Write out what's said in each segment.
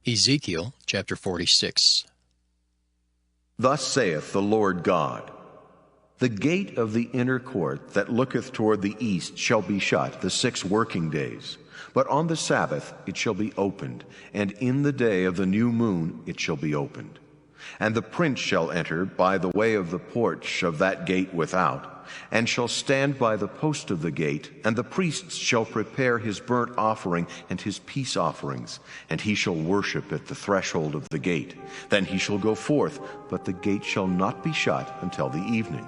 EZEKIEL Chapter 46. Thus saith the Lord God, The gate of the inner court that looketh toward the east shall be shut the 6 working days, but on the Sabbath it shall be opened, and in the day of the new moon it shall be opened. And the prince shall enter by the way of the porch of that gate without, and shall stand by the post of the gate, and the priests shall prepare his burnt offering and his peace offerings, and he shall worship at the threshold of the gate. Then he shall go forth, but the gate shall not be shut until the evening.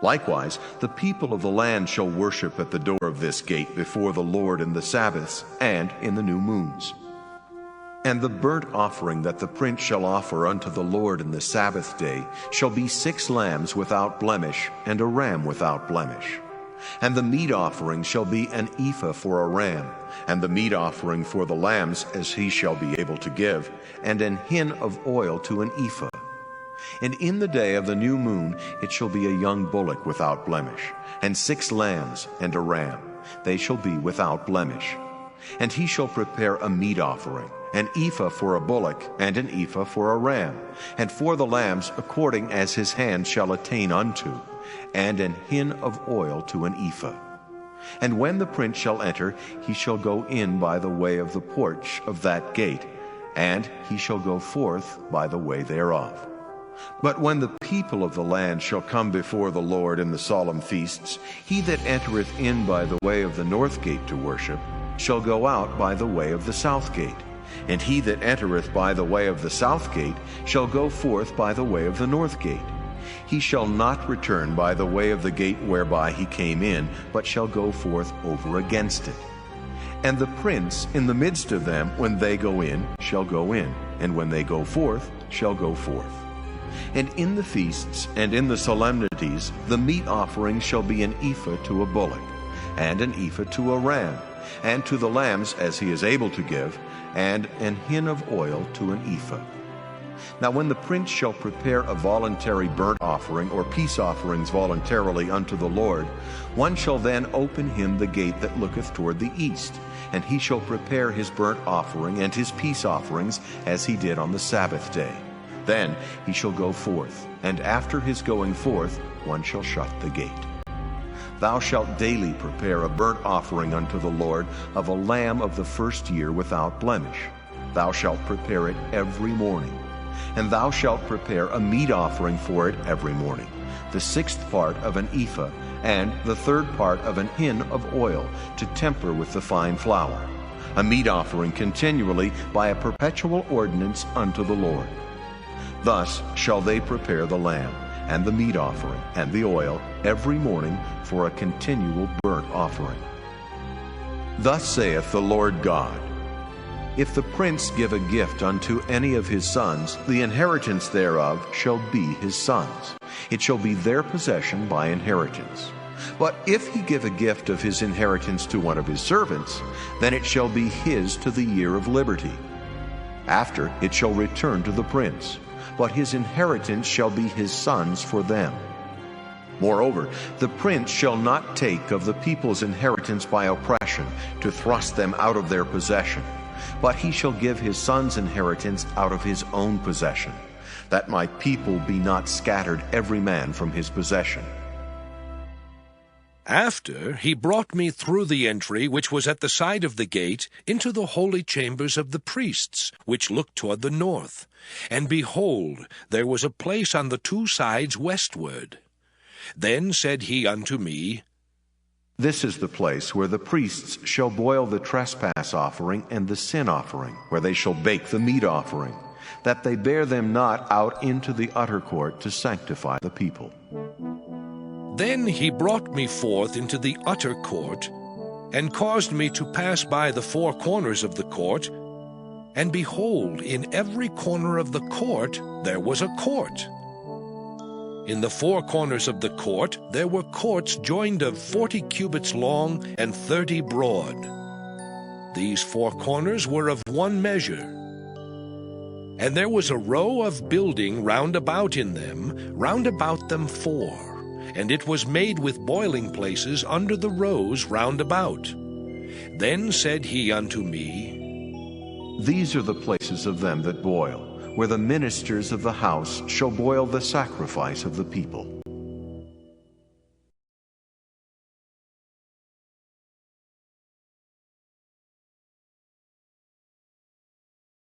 Likewise, the people of the land shall worship at the door of this gate before the Lord in the Sabbaths and in the new moons. And the burnt offering that the prince shall offer unto the Lord in the Sabbath day shall be 6 lambs without blemish, and a ram without blemish. And the meat offering shall be an ephah for a ram, and the meat offering for the lambs as he shall be able to give, and an hin of oil to an ephah. And in the day of the new moon it shall be a young bullock without blemish, and 6 lambs and a ram, they shall be without blemish. And he shall prepare a meat offering, an ephah for a bullock, and an ephah for a ram, and for the lambs according as his hand shall attain unto, and an hin of oil to an ephah. And when the prince shall enter, he shall go in by the way of the porch of that gate, and he shall go forth by the way thereof. But when the people of the land shall come before the Lord in the solemn feasts, he that entereth in by the way of the north gate to worship shall go out by the way of the south gate. And he that entereth by the way of the south gate shall go forth by the way of the north gate. He shall not return by the way of the gate whereby he came in, but shall go forth over against it. And the prince in the midst of them, when they go in, shall go in, and when they go forth, shall go forth. And in the feasts and in the solemnities the meat offering shall be an ephah to a bullock, and an ephah to a ram, and to the lambs as he is able to give, and an hin of oil to an ephah. Now when the prince shall prepare a voluntary burnt offering or peace offerings voluntarily unto the Lord, one shall then open him the gate that looketh toward the east, and he shall prepare his burnt offering and his peace offerings as he did on the Sabbath day. Then he shall go forth, and after his going forth one shall shut the gate. Thou shalt daily prepare a burnt offering unto the Lord of a lamb of the first year without blemish. Thou shalt prepare it every morning. And thou shalt prepare a meat offering for it every morning, the 6th part of an ephah, and the 3rd part of an hin of oil, to temper with the fine flour, a meat offering continually by a perpetual ordinance unto the Lord. Thus shall they prepare the lamb, and the meat offering, and the oil, every morning for a continual burnt offering. Thus saith the Lord God, If the prince give a gift unto any of his sons, the inheritance thereof shall be his sons. It shall be their possession by inheritance. But if he give a gift of his inheritance to one of his servants, then it shall be his to the year of liberty. After it shall return to the prince, but his inheritance shall be his sons for them. Moreover, the prince shall not take of the people's inheritance by oppression, to thrust them out of their possession, but he shall give his son's inheritance out of his own possession, that my people be not scattered every man from his possession. After he brought me through the entry which was at the side of the gate into the holy chambers of the priests, which looked toward the north. And behold, there was a place on the 2 sides westward. Then said he unto me, This is the place where the priests shall boil the trespass offering and the sin offering, where they shall bake the meat offering, that they bear them not out into the utter court to sanctify the people. Then he brought me forth into the utter court, and caused me to pass by the 4 corners of the court. And behold, in every corner of the court there was a court. In the 4 corners of the court there were courts joined of 40 cubits long and 30 broad. These 4 corners were of one measure. And there was a row of building round about in them, round about them 4. And it was made with boiling places under the rows round about. Then said he unto me, These are the places of them that boil, where the ministers of the house shall boil the sacrifice of the people.